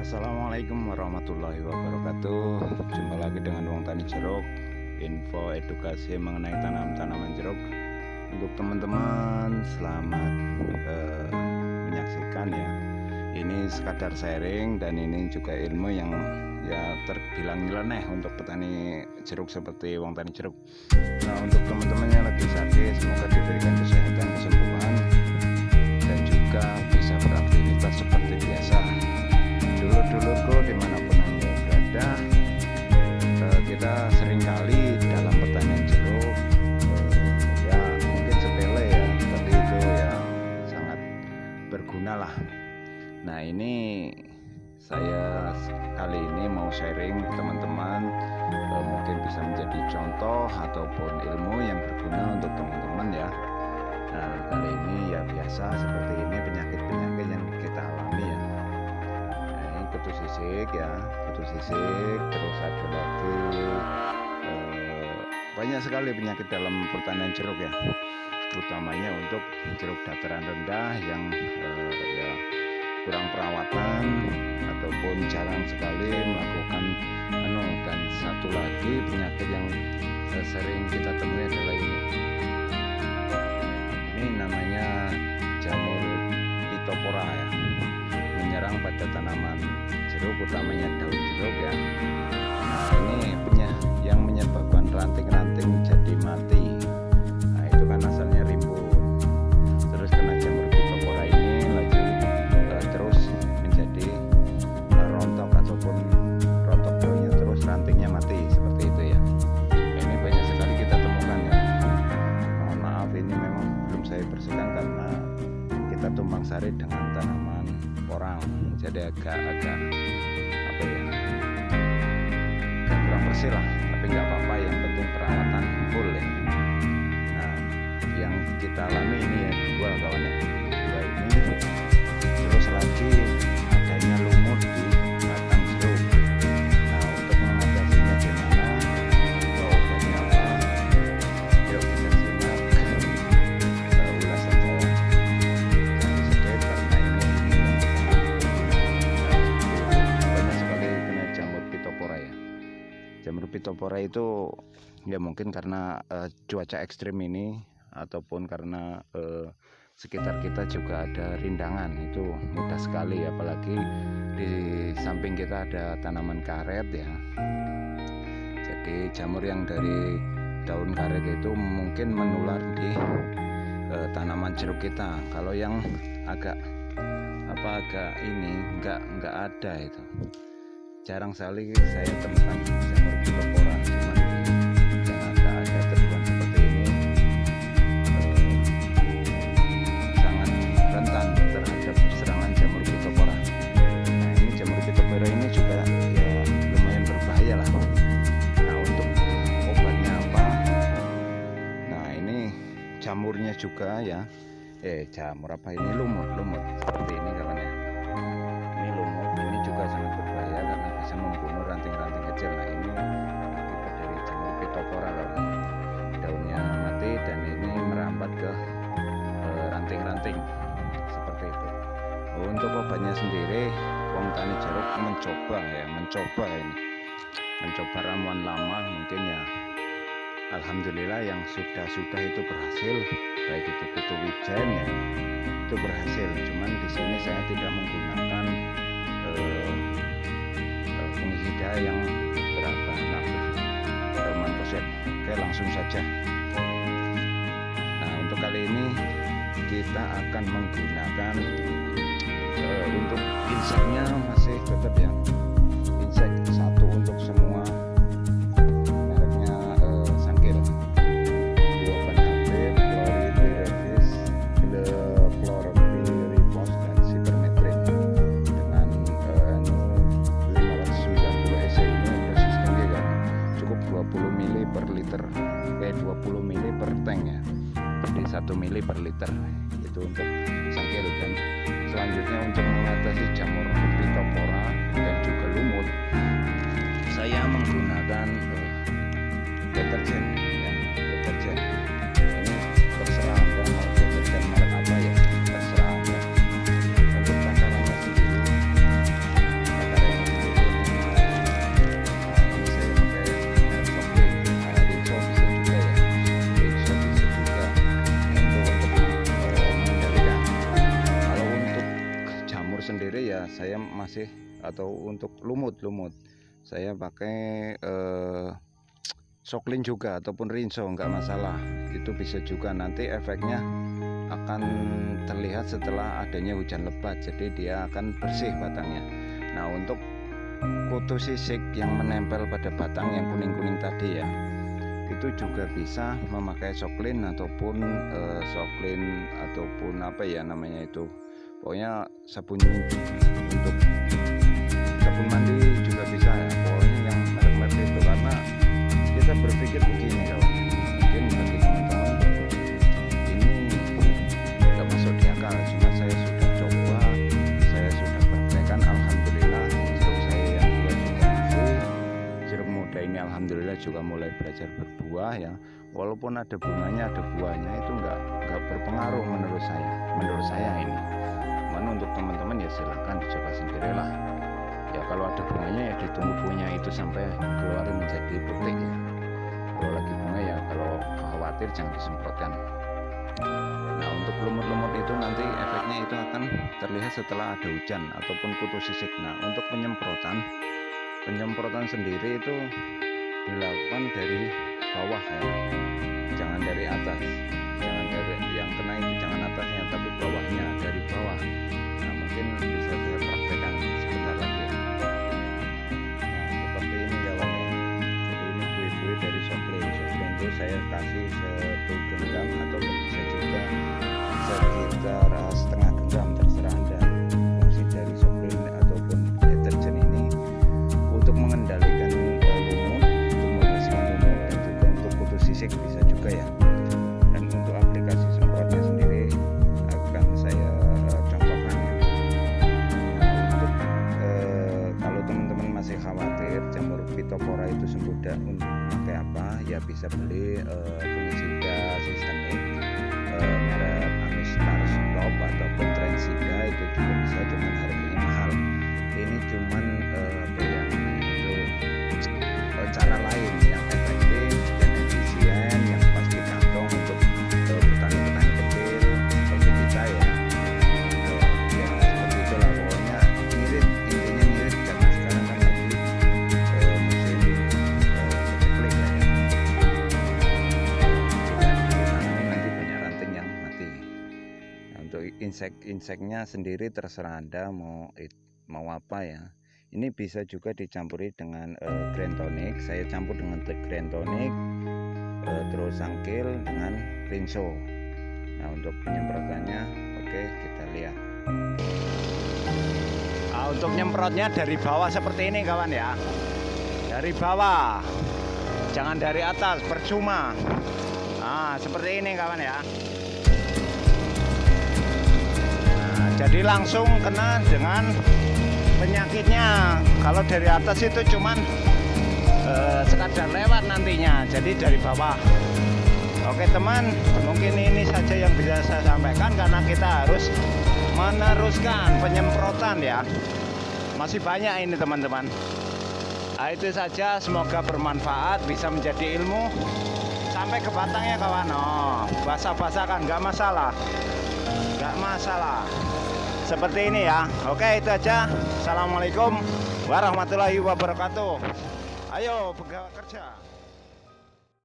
Assalamualaikum warahmatullahi wabarakatuh. Jumpa lagi dengan Wong Tani Jeruk. Info edukasi mengenai tanaman jeruk. Untuk teman-teman selamat menyaksikan ya. Ini sekadar sharing dan ini juga ilmu yang ya terbilang nyeleneh untuk petani jeruk seperti Wong Tani Jeruk. Nah, untuk teman-teman yang lagi sakit, semoga diberikan kesehatan, kesembuhan, dan juga bisa beraktivitas seperti biasa. Dulur-dulurku dimanapun Anda berada, kita seringkali dalam pertanian jeruk ya mungkin sepele ya, tapi itu ya sangat berguna lah. Nah, ini saya kali ini mau sharing teman-teman, mungkin bisa menjadi contoh ataupun ilmu yang berguna untuk teman-teman ya. Nah, kali ini ya biasa seperti ini penyakit-penyakit yang kita alami ya. Kutu sisik ya, kutu sisik, terus ada lagi banyak sekali penyakit dalam pertanian jeruk ya, utamanya untuk jeruk dataran rendah yang ya kurang perawatan ataupun jarang sekali melakukan dan satu lagi penyakit yang sering kita temui adalah ini namanya jamur Phytophthora ya, menyerang pada tanaman jeruk utamanya daun jeruk ya. Nah, ini yang menyebabkan ranting-ranting jadi mati. Nah, itu kan asalnya rimbun, terus kena jamur Phytophthora ini lagi terus menjadi rontok ataupun rontok daunnya, terus rantingnya mati seperti itu ya. Ini banyak sekali kita temukan ya. Mohon maaf, ini memang belum saya bersihkan karena kita tumpang sari dengan tanaman orang, jadi agak apa ya, agak kurang bersih lah, tapi nggak apa-apa, yang penting perawatan full ya. Nah, yang kita alami ini ya dua kawannya, dua ini, terus lagi adanya lumut di batang jeruk. Nah, untuk mengatasinya gimana, obatnya apa, yuk kita simak ulasan saya. Jamur Phytophthora itu ya mungkin karena cuaca ekstrim ini ataupun karena sekitar kita juga ada rindangan, itu mudah sekali, apalagi di samping kita ada tanaman karet ya. Jadi jamur yang dari daun karet itu mungkin menular di tanaman jeruk kita. Kalau yang agak ini enggak ada itu. Jarang sekali saya temukan jamur Phytophthora, cuman yang ada teduhan seperti ini sangat rentan terhadap serangan jamur Phytophthora. Nah, ini jamur Phytophthora ini juga ya lumayan berbahaya lah. Nah, untuk obatnya apa? Nah, ini jamurnya juga ya. Jamur apa ini? Lumut seperti ini kawan ya. Ini lumut, ini juga sangat berbahaya karena bisa membunuh ranting-ranting kecil. Nah, ini akibat dari jamur Phytophthora loh. Daunnya mati dan ini merambat ke ranting-ranting seperti itu. Untuk obatnya sendiri, Wong Tani Jeruk mencoba ramuan lama, mungkin ya alhamdulillah yang sudah itu berhasil, baik itu kutu wijen ya, itu berhasil. Cuman di sini saya tidak menggunakan fungisida yang berbahan aktif mancozeb. Oke, langsung saja. Nah, untuk kali ini kita akan menggunakan untuk inseknya masih tetap ya, insek satu untuk semua, mereknya Sangkil, Duopan aktif, Chlorpyrifos, Chlorpyrifos, dan Cypermethrin dengan 590 EC. Ini resisten juga, cukup 20 ml per liter, 20 ml per tank ya, jadi 1 ml per liter itu untuk Sangkil. Dan selanjutnya untuk mengatasi jamur Phytophthora dan juga lumut, saya menggunakan deterjen ya, deterjen. Ini terserah Anda mau deterjen merek apa ya, terserah Anda. Untuk takarannya sendiri, takaran saya masih atau untuk lumut saya pakai Soklin juga ataupun Rinso, nggak masalah. Itu bisa juga, nanti efeknya akan terlihat setelah adanya hujan lebat, jadi dia akan bersih batangnya. Nah, untuk kutu sisik yang menempel pada batang yang kuning-kuning tadi ya, itu juga bisa memakai Soklin ataupun Soklin ataupun apa ya namanya itu, pokoknya sabun untuk sabun mandi juga bisa ya, pokoknya yang merek-merek itu. Karena kita berpikir begini kawan, mungkin bagi teman-teman ini nggak masuk di akal, cuma saya sudah coba, saya sudah praktekkan, alhamdulillah jeruk saya yang dua juga maju, jeruk muda ini alhamdulillah juga mulai belajar berbuah ya, walaupun ada bunganya ada buahnya, itu nggak berpengaruh menurut saya ini. Cuman untuk teman-teman ya silahkan dicoba sendirilah ya. Kalau ada bunganya ya ditunggu bunganya itu sampai keluar menjadi putih ya. Kalau lagi bunga ya, kalau khawatir jangan disemprotkan. Nah, untuk lumut-lumut itu nanti efeknya itu akan terlihat setelah ada hujan ataupun kutu sisik. Nah, untuk penyemprotan sendiri itu dilakukan dari bawah ya, jangan dari atas, jangan dari yang kena itu, jangan atasnya tapi bawahnya, dari bawah. Nah, mungkin bisa saya praktekkan sebentar lagi ya. Nah, seperti ini kawan ya, jadi ini buih-buih dari Soklin itu saya kasih 1 genggam atau bisa juga sekitar setengah genggam, terserah Anda. Fungsi dari Soklin ataupun deterjen ini untuk mengendalikan lumut, untuk membersihkan lumut, dan juga untuk kutu sisik bisa juga ya. Dan untuk aplikasi semprotnya sendiri akan saya contohkan. Nah, untuk kalau teman-teman masih khawatir jamur Phytophthora itu sembudak untuk pakai apa ya, bisa beli fungisida sistemik merek Amistar Stop ataupun Transida, itu juga bisa, cuman harganya mahal. Ini cuman apa ya, itu cara lain yang efektif dan efisien yang pasti kantong untuk petani-petani kecil seperti kita ya. Ya seperti itulah pokoknya, ngirit, intinya ngirit, karena sekarang kan lagi musim paceklik lah ya. Ditanami nanti banyak ranting yang mati. Nah, untuk inseknya sendiri terserah Anda mau apa ya. Ini bisa juga dicampuri dengan Grand Tonic. Saya campur dengan Grand Tonic, terus Sangkil dengan Rinso. Nah, untuk penyemprotannya, oke, kita lihat. Nah, untuk nyemprotnya dari bawah seperti ini kawan ya, dari bawah, jangan dari atas, percuma. Nah, seperti ini kawan ya. Nah, jadi langsung kena dengan penyakitnya. Kalau dari atas itu cuman sekadar lewat nantinya, jadi dari bawah. Oke teman, mungkin ini saja yang bisa saya sampaikan, karena kita harus meneruskan penyemprotan ya, masih banyak ini teman-teman. Nah, itu saja, semoga bermanfaat, bisa menjadi ilmu sampai ke batangnya kawan. Oh, basah-basah kan nggak masalah, seperti ini ya. Oke, itu aja. Assalamualaikum warahmatullahi wabarakatuh. Ayo bekerja.